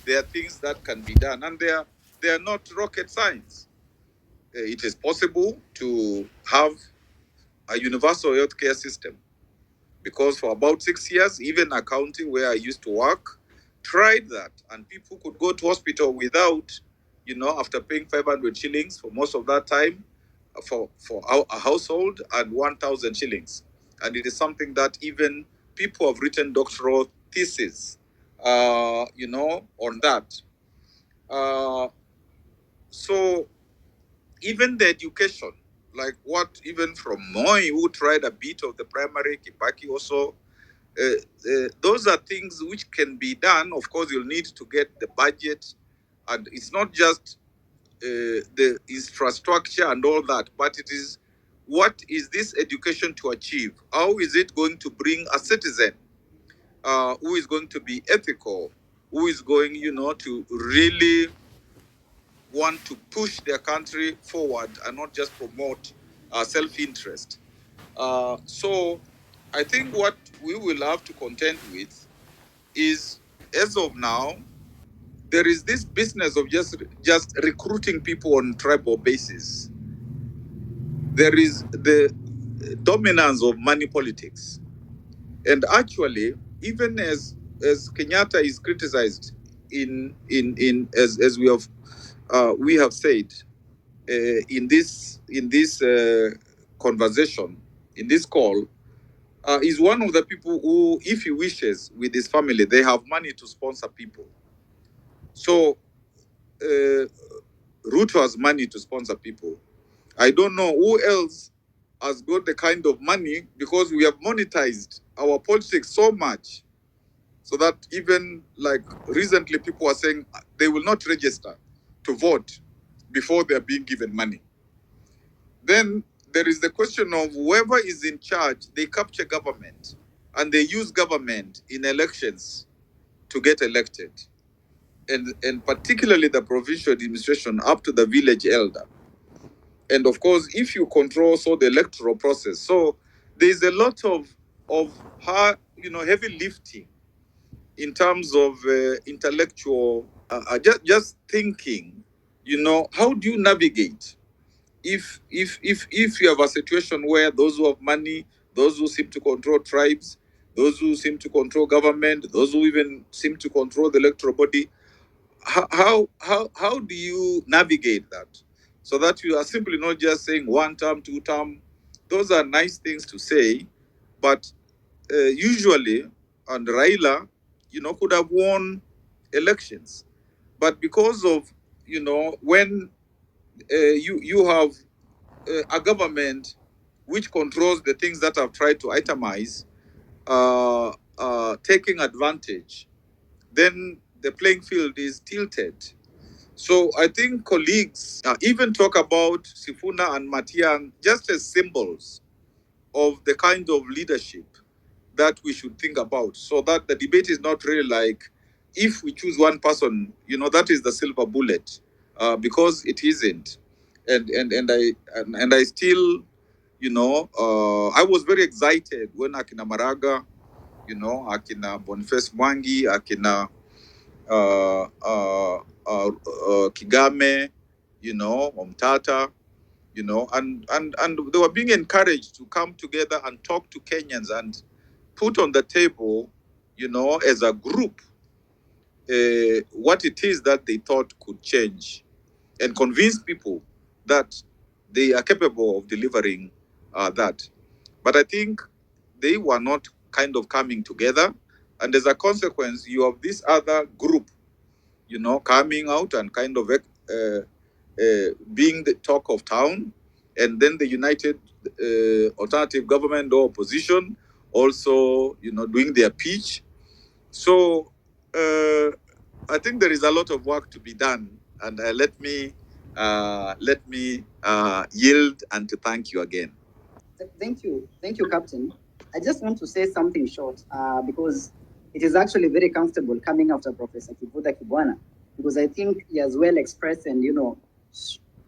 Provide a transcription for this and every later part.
there are things that can be done, and they are not rocket science. It is possible to have a universal healthcare system, because for about 6 years, even accounting where I used to work, tried that, and people could go to hospital without, after paying 500 shillings for most of that time, for a household, and 1,000 shillings. And it is something that even people have written doctoral theses, on that. Uh, so even the education, like what even from Moi, who tried a bit of the primary, Kibaki also, those are things which can be done. Of course, you'll need to get the budget, and it's not just the infrastructure and all that, but it is, what is this education to achieve? How is it going to bring a citizen who is going to be ethical, who is going, to really want to push their country forward and not just promote self-interest? So I think what we will have to contend with is, as of now, there is this business of just recruiting people on tribal basis. There is the dominance of money politics, and actually, even as Kenyatta is criticized in as we have said in this conversation, in this call, is one of the people who, if he wishes, with his family, they have money to sponsor people. So Ruto has money to sponsor people. I don't know who else has got the kind of money, because we have monetized our politics so much, so that even like recently people are saying they will not register to vote before they are being given money. Then there is the question of whoever is in charge, they capture government and they use government in elections to get elected. And particularly the provincial administration up to the village elder. And of course, if you control the electoral process, so there's a lot of heavy lifting in terms of intellectual, just thinking. How do you navigate if you have a situation where those who have money, those who seem to control tribes, those who seem to control government, those who even seem to control the electoral body, how do you navigate that, so that you are simply not just saying one term, two term? Those are nice things to say, but usually, and Raila, could have won elections, but because of when you have a government which controls the things that I've tried to itemize, taking advantage, then the playing field is tilted. So I think colleagues even talk about Sifuna and Matiang just as symbols of the kind of leadership that we should think about, so that the debate is not really like, if we choose one person, that is the silver bullet, because it isn't. And I still, I was very excited when Akina Maraga, Akina Boniface Mwangi, Akina Kigame, Omtata, and they were being encouraged to come together and talk to Kenyans and put on the table, as a group, what it is that they thought could change, and convince people that they are capable of delivering that. But I think they were not kind of coming together. And as a consequence, you have this other group, coming out and kind of being the talk of town. And then the United Alternative Government or opposition also, doing their pitch. So I think there is a lot of work to be done. And let me yield and to thank you again. Thank you, Captain. I just want to say something short because it is actually very comfortable coming after Professor Kivutha Kibwana, because I think he has well expressed and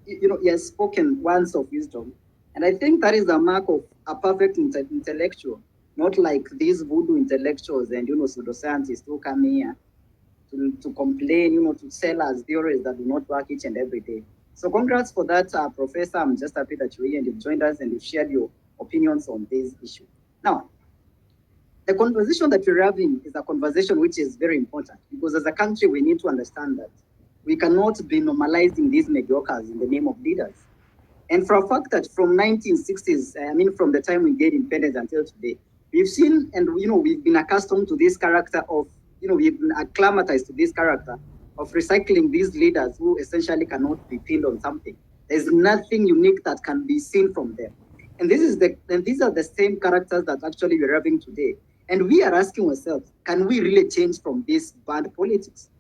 he has spoken words of wisdom, and I think that is a mark of a perfect intellectual, not like these voodoo intellectuals and pseudoscientists who come here to complain, to sell us theories that do not work each and every day. So congrats for that, Professor. I'm just happy that you're here and you've joined us and you've shared your opinions on this issue. Now, the conversation that we're having is a conversation which is very important because as a country, we need to understand that we cannot be normalizing these mediocres in the name of leaders. And for a fact that from 1960s, from the time we gained independence until today, we've seen and, we've been accustomed to this character of, we've been acclimatized to this character of recycling these leaders who essentially cannot be pinned on something. There's nothing unique that can be seen from them. And these are the same characters that actually we're having today. And we are asking ourselves, can we really change from this bad politics?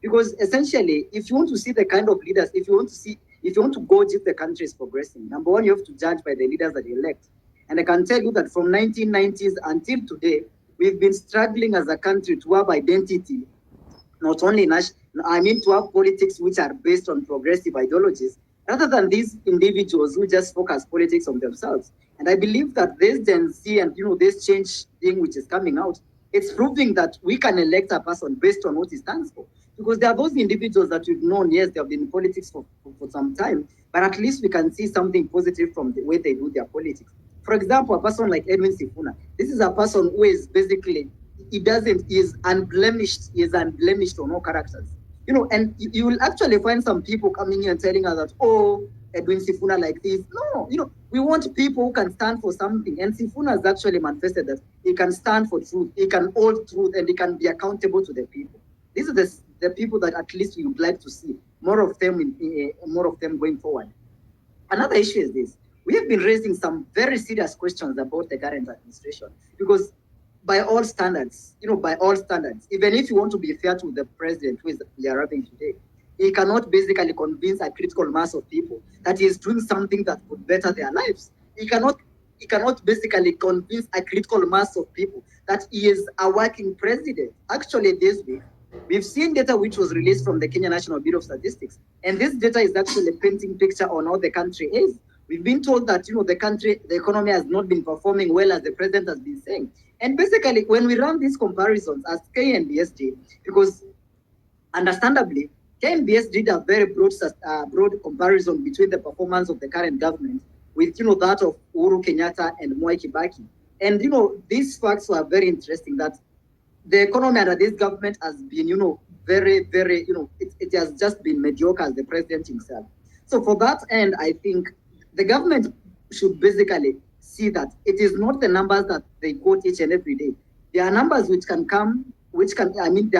Because essentially, if you want to see the kind of leaders, if you want to gauge if the country is progressing, number one, you have to judge by the leaders that you elect. And I can tell you that from 1990s until today, we've been struggling as a country to have identity, not only to have politics which are based on progressive ideologies, rather than these individuals who just focus politics on themselves. And I believe that this Gen Z and this change thing which is coming out, it's proving that we can elect a person based on what he stands for. Because there are those individuals that we've known, yes, they have been in politics for some time, but at least we can see something positive from the way they do their politics. For example, a person like Edwin Sifuna, this is a person who is basically, he is unblemished on all characters. And you will actually find some people coming here and telling us that, oh, Edwin Sifuna like this. No, we want people who can stand for something. And Sifuna has actually manifested that he can stand for truth, he can hold truth, and he can be accountable to the people. These are the people that at least we would like to see more of them going forward. Another issue is this. We have been raising some very serious questions about the current administration because by all standards, even if you want to be fair to the president who we are having today, he cannot basically convince a critical mass of people that he is doing something that would better their lives. He cannot basically convince a critical mass of people that he is a working president. Actually, this week, we've seen data which was released from the Kenya National Bureau of Statistics, and this data is actually painting picture on how the country is. We've been told that the economy has not been performing well as the president has been saying. And basically, when we run these comparisons as KNBS did, because understandably, KNBS did a very broad comparison between the performance of the current government with that of Uhuru Kenyatta and Mwai Kibaki. And these facts were very interesting that the economy under this government has been, very, very, it has just been mediocre as the president himself. So for that end, I think the government should basically see that it is not the numbers that they quote each and every day. There are numbers there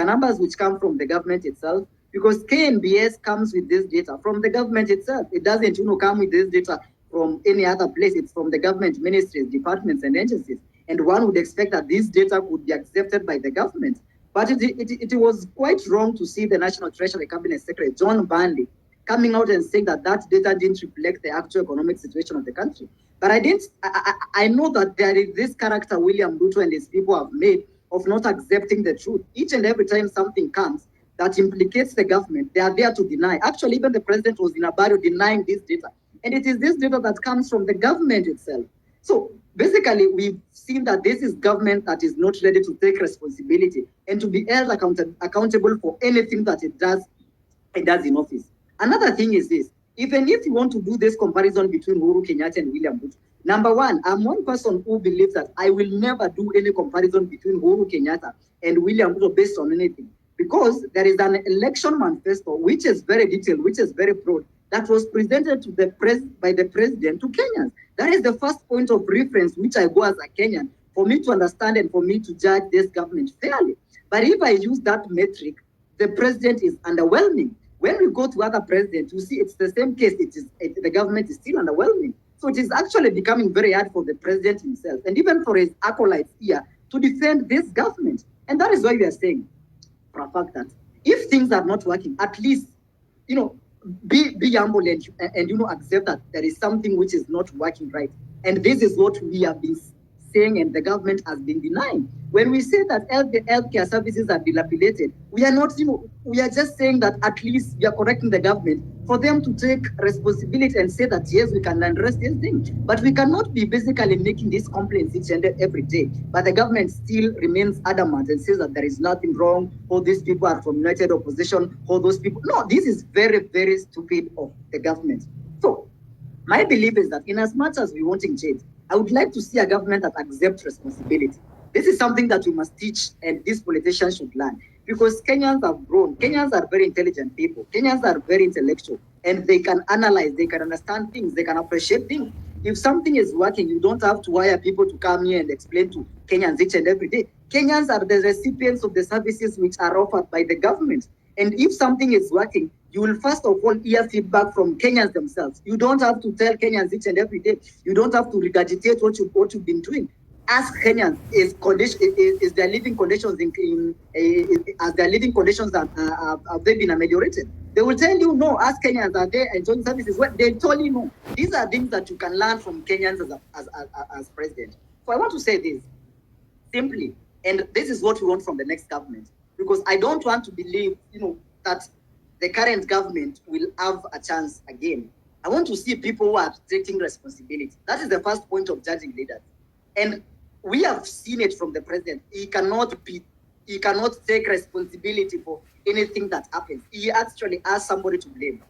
are numbers which come from the government itself, because KNBS comes with this data from the government itself. It doesn't, come with this data from any other place. It's from the government ministries, departments, and agencies. And one would expect that this data could be accepted by the government. But it was quite wrong to see the National Treasury Cabinet Secretary, John Bandi, coming out and saying that data didn't reflect the actual economic situation of the country. But I know that there is this character William Ruto and his people have made of not accepting the truth. Each and every time something comes that implicates the government, they are there to deny. Actually, even the president was in a barrel denying this data. And it is this data that comes from the government itself. So basically, we've seen that this is government that is not ready to take responsibility and to be held accountable for anything that it does in office. Another thing is this. Even if you want to do this comparison between Uhuru Kenyatta and William Ruto, number one, I'm one person who believes that I will never do any comparison between Uhuru Kenyatta and William Ruto based on anything. Because there is an election manifesto which is very detailed, which is very broad, that was presented to by the president to Kenyans. That is the first point of reference which I go as a Kenyan for me to understand and for me to judge this government fairly. But if I use that metric, the president is underwhelming. When we go to other presidents, you see it's the same case. The government is still underwhelming. So it is actually becoming very hard for the president himself and even for his acolytes here to defend this government. And that is why we are saying, for a fact, that if things are not working, at least, be humble and accept that there is something which is not working right. And this is what we have been saying and the government has been denying. When we say that healthcare services are dilapidated, we are not, we are just saying that at least we are correcting the government for them to take responsibility and say that yes, we can address these things. But we cannot be basically making these complaints each and every day. But the government still remains adamant and says that there is nothing wrong. All these people are from united opposition. All those people. No, this is very, very stupid of the government. So my belief is that in as much as we want change, I would like to see a government that accepts responsibility. This is something that we must teach and these politicians should learn. Because Kenyans have grown. Kenyans are very intelligent people. Kenyans are very intellectual. And they can analyze, they can understand things, they can appreciate things. If something is working, you don't have to hire people to come here and explain to Kenyans each and every day. Kenyans are the recipients of the services which are offered by the government. And if something is working, you will first of all hear feedback from Kenyans themselves. You don't have to tell Kenyans each and every day. You don't have to regurgitate what you've been doing. Ask Kenyans is their living conditions as their living conditions have they been ameliorated? They will tell you no. Ask Kenyans, are they enjoying services? Well, they tell you no. These are things that you can learn from Kenyans as president. So I want to say this simply, and this is what we want from the next government, because I don't want to believe, that the current government will have a chance again. I want to see people who are taking responsibility. That is the first point of judging leaders. And we have seen it from the president. He cannot take responsibility for anything that happens. He actually has somebody to blame.